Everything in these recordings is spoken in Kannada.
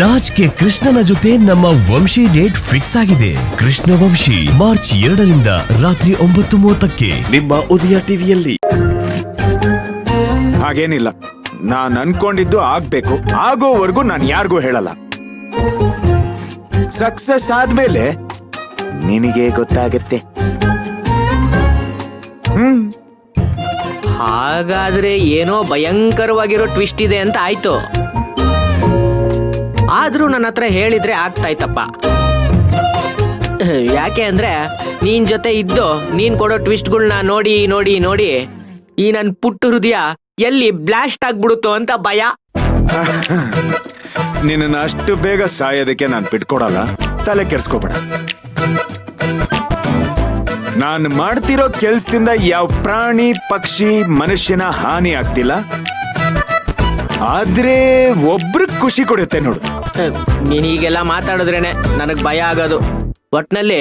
ರಾಜ್ ಗೆ ಕೃಷ್ಣನ ಜೊತೆ ನಮ್ಮ ವಂಶಿ ಡೇಟ್ ಫಿಕ್ಸ್ ಆಗಿದೆ. ಕೃಷ್ಣ ವಂಶಿ ಮಾರ್ಚ್ 2ರಿಂದ ರಾತ್ರಿ 9:30ಕ್ಕೆ ನಿಮ್ಮ ಉದಯ ಟಿವಿಯಲ್ಲಿ. ಹಾಗೇನಿಲ್ಲ, ನಾನ್ ಅನ್ಕೊಂಡಿದ್ದು ಆಗ್ಬೇಕು. ಆಗೋವರೆಗೂ ನಾನು ಯಾರಿಗೂ ಹೇಳಲ್ಲ. ಸಕ್ಸಸ್ ಆದ್ಮೇಲೆ ನಿನಗೆ ಗೊತ್ತಾಗತ್ತೆ. ಹಾಗಾದ್ರೆ ಏನೋ ಭಯಂಕರವಾಗಿರೋ ಟ್ವಿಸ್ಟ್ ಇದೆ ಅಂತ ಆಯ್ತು. ಆದ್ರೂ ನನ್ನ ಹತ್ರ ಹೇಳಿದ್ರೆ ಆಗ್ತಾ ಇತ್ತಪ್ಪ. ಯಾಕೆ ಅಂದ್ರೆ ನೀನ್ ಜೊತೆ ಇದ್ದು ನೀನ್ ಕೊಡೋ ಟ್ವಿಸ್ಟ್ಗಳನ್ನ ನೋಡಿ ನೋಡಿ ನೋಡಿ ಈ ನನ್ ಪುಟ್ಟ ಹೃದಯ ಎಲ್ಲಿ ಬ್ಲಾಸ್ಟ್ ಆಗ್ಬಿಡುತ್ತೋ ಅಂತ ಭಯ. ನಿನ್ನ ಅಷ್ಟು ಬೇಗ ಸಾಯೋದಕ್ಕೆ ನಾನು ಬಿಟ್ಕೊಡಲ್ಲ, ತಲೆ ಕೆಡ್ಸ್ಕೋಬೇಡ. ನಾನು ಮಾಡ್ತಿರೋ ಕೆಲ್ಸದಿಂದ ಯಾವ ಪ್ರಾಣಿ ಪಕ್ಷಿ ಮನುಷ್ಯನ ಹಾನಿ ಆಗ್ತಿಲ್ಲ. ಆದ್ರೆ ಒಬ್ರಿಗೆ ಖುಷಿ ಕೊಡುತ್ತೆ ನೋಡು. ನೀನ್ ಹೀಗೆಲ್ಲ ಮಾತಾಡಿದ್ರೇನೆ ನನಗ್ ಭಯ ಆಗೋದು. ಒಟ್ನಲ್ಲಿ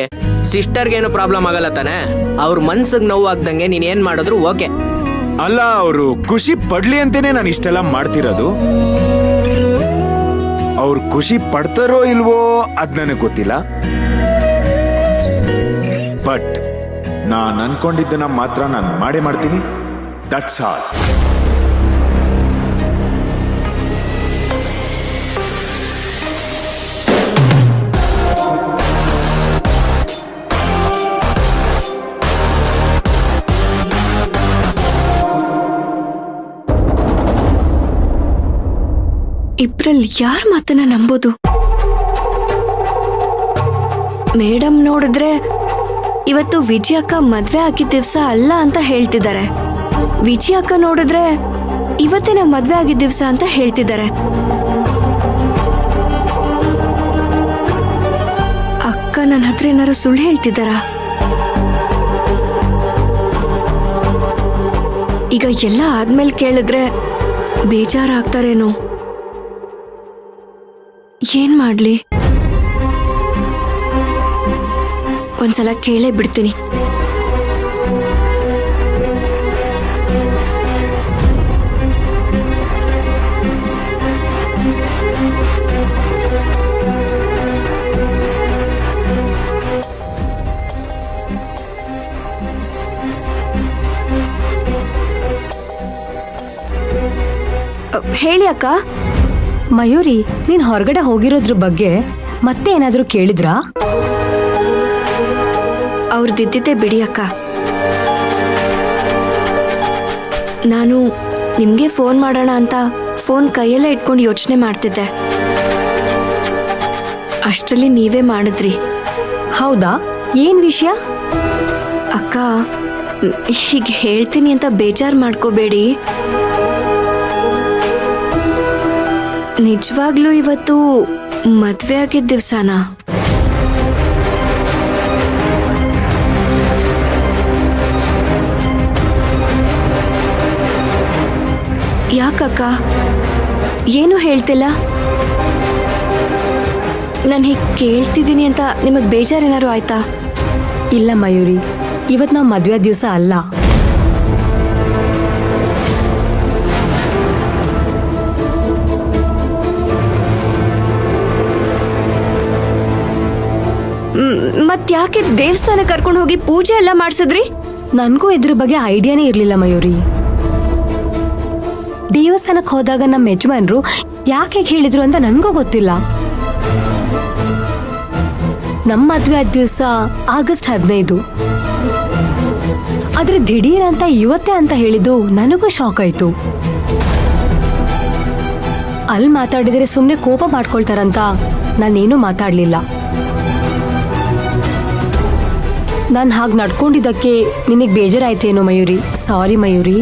ಸಿಸ್ಟರ್ಗೇನು ಪ್ರಾಬ್ಲಮ್ ಆಗಲ್ಲ ತಾನೆ? ಅವ್ರ ಮನ್ಸಿಗೆ ನೋವು ಆಗ್ದಂಗೆ ನೀನ್ ಏನ್ ಮಾಡಿದ್ರು ಓಕೆ. ಅಲ್ಲ, ಅವರು ಖುಷಿ ಪಡ್ಲಿ ಅಂತೇನೆ ನಾನು ಇಷ್ಟೆಲ್ಲ ಮಾಡ್ತಿರೋದು. ಅವ್ರು ಖುಷಿ ಪಡ್ತಾರೋ ಇಲ್ವೋ ಅದ್ ನನಗೆ ಗೊತ್ತಿಲ್ಲ. ಬಟ್ ನಾನು ಅನ್ಕೊಂಡಿದ್ದನ್ನ ಮಾತ್ರ ನಾನು ಮಾಡೇ ಮಾಡ್ತೀನಿ. That's all. ಇಬ್ರಲ್ಲಿ ಯಾರ ಮಾತನ್ನ ನಂಬೋದು? ಮೇಡಮ್ ನೋಡಿದ್ರೆ ಇವತ್ತು ವಿಜಯಕ್ಕ ಮದ್ವೆ ಆಗಿದ್ದ ದಿವ್ಸ ಅಲ್ಲ ಅಂತ ಹೇಳ್ತಿದ್ದಾರೆ. ವಿಜಯಕ್ಕ ನೋಡಿದ್ರೆ ಇವತ್ತಿನ ಮದ್ವೆ ಆಗಿದ್ದ ದಿವ್ಸ ಅಂತ ಹೇಳ್ತಿದ್ದಾರೆ. ಅಕ್ಕ ನನ್ನ ಹತ್ರ ಏನಾರು ಸುಳ್ಳು ಹೇಳ್ತಿದ್ದಾರ? ಈಗ ಎಲ್ಲ ಆದ್ಮೇಲೆ ಕೇಳಿದ್ರೆ ಬೇಜಾರಾಗ್ತಾರೇನೋ. ಏನ್ ಮಾಡ್ಲಿ? ಒಂದ್ಸಲ ಕೇಳೇ ಬಿಡ್ತೀನಿ. ಹೇಳಿ ಅಕ್ಕ. ಮಯೂರಿ, ನೀನ್ ಹೊರಗಡೆ ಹೋಗಿರೋದ್ರ ಬಗ್ಗೆ ಮತ್ತೆ ಏನಾದ್ರೂ ಕೇಳಿದ್ರಾ? ಅವ್ರದ್ದಿದ್ದೆ ಬಿಡಿ ಅಕ್ಕ. ನಾನು ನಿಮ್ಗೆ ಫೋನ್ ಮಾಡೋಣ ಅಂತ ಫೋನ್ ಕೈಯಲ್ಲೇ ಇಟ್ಕೊಂಡು ಯೋಚನೆ ಮಾಡ್ತಿದ್ದೆ. ಅಷ್ಟರಲ್ಲಿ ನೀವೇ ಮಾಡಿದ್ರಿ. ಹೌದಾ? ಏನ್ ವಿಷಯ? ಅಕ್ಕ, ಹೀಗೆ ಹೇಳ್ತೀನಿ ಅಂತ ಬೇಜಾರು ಮಾಡ್ಕೋಬೇಡಿ. ನಿಜವಾಗ್ಲೂ ಇವತ್ತು ಮದ್ವೆ ಆಗಿದ್ದ ದಿವ್ಸನಾ? ಯಾಕಕ್ಕ ಏನು ಹೇಳ್ತಿಲ್ಲ? ನಾನು ಹೀಗೆ ಕೇಳ್ತಿದ್ದೀನಿ ಅಂತ ನಿಮಗೆ ಬೇಜಾರೇನಾರು ಆಯ್ತಾ? ಇಲ್ಲ ಮಯೂರಿ, ಇವತ್ ನಾವ್ ಮದ್ವೆ ದಿವಸ ಅಲ್ಲ. ಮತ್ತ್ಯಾಕೆ ದೇವಸ್ಥಾನ ಕರ್ಕೊಂಡು ಹೋಗಿ ಪೂಜೆ ಎಲ್ಲ ಮಾಡಿಸಿದ್ರಿ? ನನ್ಗೂ ಇದ್ರ ಬಗ್ಗೆ ಐಡಿಯಾನೇ ಇರ್ಲಿಲ್ಲ ಮಯೂರಿ. ದೇವಸ್ಥಾನಕ್ಕೆ ಹೋದಾಗ ನಮ್ಮ ಯಜಮಾನ್ರು ಯಾಕೆ ಹೇಳಿದ್ರು ಅಂತ ನನ್ಗೂ ಗೊತ್ತಿಲ್ಲ. ನಮ್ಮ ಮದ್ವೆ ಆದ ದಿವಸ ಆಗಸ್ಟ್ 15. ಆದ್ರೆ ದಿಢೀರ್ ಅಂತ ಇವತ್ತೇ ಅಂತ ಹೇಳಿದ್ದು ನನಗೂ ಶಾಕ್ ಆಯ್ತು. ಅಲ್ಲಿ ಮಾತಾಡಿದ್ರೆ ಸುಮ್ನೆ ಕೋಪ ಮಾಡ್ಕೊಳ್ತಾರಂತ ನಾನೇನು ಮಾತಾಡ್ಲಿಲ್ಲ. ನಾನು ಹಾಗೆ ನಡ್ಕೊಂಡಿದ್ದಕ್ಕೆ ನಿನಗೆ ಬೇಜಾರಾಯ್ತೇನೋ ಮಯೂರಿ. ಸಾರಿ ಮಯೂರಿ.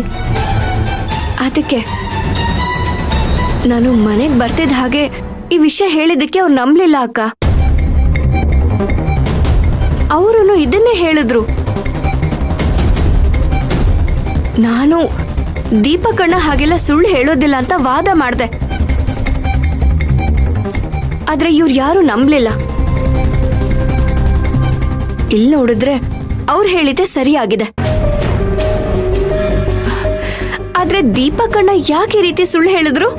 ಅದಕ್ಕೆ ನಾನು ಮನೆಗೆ ಬರ್ತಿದ್ದ ಹಾಗೆ ಈ ವಿಷಯ ಹೇಳಿದ್ದಕ್ಕೆ ಅವ್ರು ನಂಬಲಿಲ್ಲ ಅಕ್ಕ. ಅವರು ಇದನ್ನೇ ಹೇಳಿದ್ರು. ನಾನು ದೀಪಕಣ್ಣ ಹಾಗೆಲ್ಲ ಸುಳ್ಳು ಹೇಳೋದಿಲ್ಲ ಅಂತ ವಾದ ಮಾಡಿದೆ. ಆದ್ರೆ ಇವ್ರು ಯಾರು ನಂಬಲಿಲ್ಲ. ಇಲ್ಲಿ ನೋಡಿದ್ರೆ ಅವ್ರು ಹೇಳಿದ್ದೆ ಸರಿಯಾಗಿದೆ. ಆದ್ರೆ ದೀಪಕಣ್ಣ ಯಾಕೆ ಈ ರೀತಿ ಸುಳ್ಳು ಹೇಳಿದ್ರು?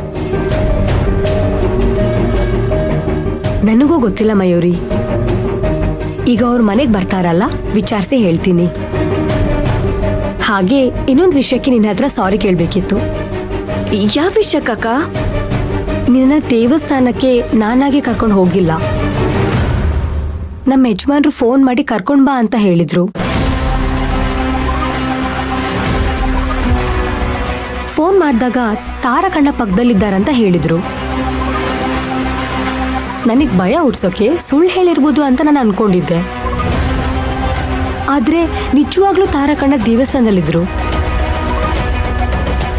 ಗೊತ್ತಿಲ್ಲ ಮಯೂರಿ. ಈಗ ಅವ್ರ ಮನೆಗ್ ಬರ್ತಾರಲ್ಲ, ವಿಚಾರಿಸಿ ಹೇಳ್ತೀನಿ. ಹಾಗೆ ಇನ್ನೊಂದು ವಿಷಯಕ್ಕೆ ನಿನ್ನ ಹತ್ರ ಸಾರಿ ಕೇಳ್ಬೇಕಿತ್ತು. ಯಾವ ವಿಷಯಕ್ಕ? ನಿನ್ನ ದೇವಸ್ಥಾನಕ್ಕೆ ನಾನಾಗೆ ಕರ್ಕೊಂಡು ಹೋಗಿಲ್ಲ. ನಮ್ಮ ಯಜಮಾನ್ರು ಫೋನ್ ಮಾಡಿ ಕರ್ಕೊಂಡ್ ಬಾ ಅಂತ ಹೇಳಿದ್ರು. ಫೋನ್ ಮಾಡಿದಾಗ ತಾರಕಣ್ಣ ಪಕ್ಕದಲ್ಲಿದ್ದಾರಂತ ಹೇಳಿದ್ರು. ನನಗ್ ಭಯ ಹುಡ್ಸೋಕೆ ಸುಳ್ಳು ಹೇಳಿರ್ಬೋದು ಅಂತ ನಾನು ಅನ್ಕೊಂಡಿದ್ದೆ. ಆದ್ರೆ ನಿಜವಾಗ್ಲೂ ತಾರಕಣ್ಣ ದೇವಸ್ಥಾನದಲ್ಲಿದ್ರು.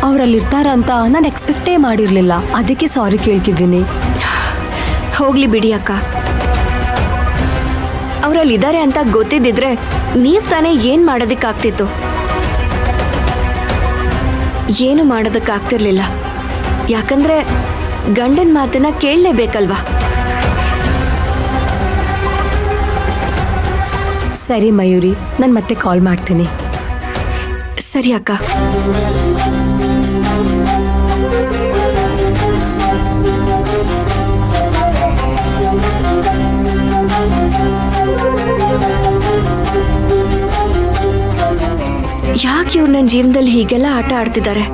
ಅವರಲ್ಲಿರ್ತಾರ ಅಂತ ನಾನು ಎಕ್ಸ್ಪೆಕ್ಟೇ ಮಾಡಿರ್ಲಿಲ್ಲ. ಅದಕ್ಕೆ ಸಾರಿ ಕೇಳ್ತಿದ್ದೀನಿ. ಹೋಗ್ಲಿ ಬಿಡಿ ಅಕ್ಕ. ಅವರಲ್ಲಿದ್ದಾರೆ ಅಂತ ಗೊತ್ತಿದ್ದಿದ್ರೆ ನೀವ್ ತಾನೇ ಏನ್ ಮಾಡೋದಕ್ಕಾಗ್ತಿತ್ತು? ಏನು ಮಾಡೋದಕ್ಕಾಗ್ತಿರ್ಲಿಲ್ಲ. ಯಾಕಂದ್ರೆ ಗಂಡನ್ ಮಾತನ್ನ ಕೇಳಲೇಬೇಕಲ್ವಾ? ಸರಿ ಮಯೂರಿ, ನಾನು ಮತ್ತೆ ಕಾಲ್ ಮಾಡ್ತೀನಿ. ಸರಿ ಅಕ್ಕ. ಯಾಕೆ ಇವ್ರು ನನ್ನ ಜೀವನದಲ್ಲಿ ಹೀಗೆಲ್ಲ ಆಟ ಆಡ್ತಿದ್ದಾರೆ?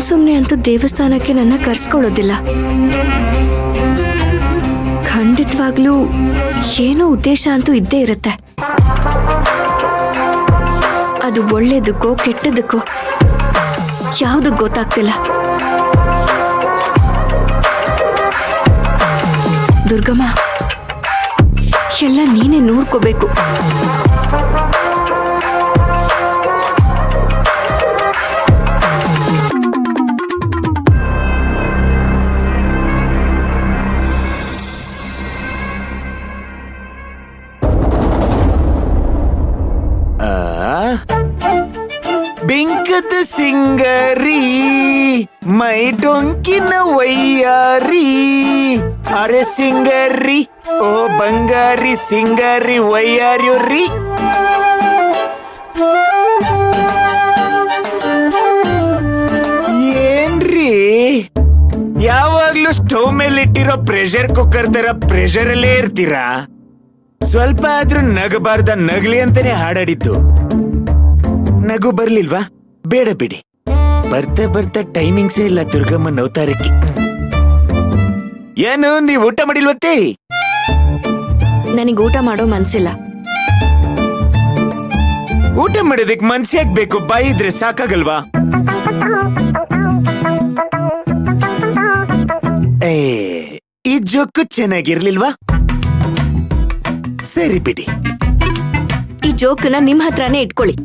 ಸುಮ್ನೆ ಅಂತೂ ದೇವಸ್ಥಾನಕ್ಕೆ ನನ್ನ ಕರ್ಸ್ಕೊಳ್ಳೋದಿಲ್ಲ. ಖಂಡಿತವಾಗ್ಲೂ ಏನೋ ಉದ್ದೇಶ ಅಂತೂ ಇದ್ದೇ ಇರುತ್ತೆ. ಅದು ಒಳ್ಳೇದಕ್ಕೋ ಕೆಟ್ಟದಕ್ಕೋ ಯಾವುದು ಗೊತ್ತಾಗ್ತಿಲ್ಲ. ದುರ್ಗಮ್ಮ, ಎಲ್ಲ ನೀನೇ ನೋಡ್ಕೋಬೇಕು. ಬಿಂಕದ ಸಿಂಗರಿ ಮೈ ಡೊಂಕಿನ ವಯ್ಯಾರಿ. ಅರೆ ಸಿಂಗರಿ, ಓ ಬಂಗಾರಿ ಸಿಂಗರಿ ವಯ್ಯಾರ್ಯೋರಿ. ಏನ್ರಿ ಯಾವಾಗ್ಲೂ ಸ್ಟವ್ ಮೇಲೆ ಇಟ್ಟಿರೋ ಪ್ರೆಷರ್ ಕುಕ್ಕರ್ ತರ ಪ್ರೆಷರ್ ಅಲ್ಲೇ ಇರ್ತೀರಾ? ಸ್ವಲ್ಪ ಆದ್ರೂ ನಗಬಾರ್ದ? ನಗ್ಲಿ ಅಂತಾನೆ ಹಾಡಾಡಿದ್ದು. ನಗು ಬರ್ಲಿಲ್ವಾ? ಬೇಡ ಬಿಡಿ. ಬರ್ತಾ ಬರ್ತಾ ಟೈಮಿಂಗ್ಸೇ ಇಲ್ಲ ದುರ್ಗಮ್ಮನ ಅವತಾರಕ್ಕೆ. ಏನು ನೀವ್ ಊಟ ಮಾಡಿಲ್ವತ್ತೇ? ನನಗೆ ಊಟ ಮಾಡೋ ಮನ್ಸಿಲ್ಲ. ಊಟ ಮಾಡೋದಕ್ ಮನ್ಸ್ಯಾಕ್ ಬೇಕು? ಬಾಯಿ ಇದ್ರೆ ಸಾಕಾಗಲ್ವಾ? ಈ ಜೋಕು ಚೆನ್ನಾಗಿರ್ಲಿಲ್ವಾ? ಸರಿ ಬಿಡಿ. ಈ ಜೋಕನ್ನ ನಿಮ್ ಹತ್ರನೇ ಇಟ್ಕೊಳ್ಳಿ.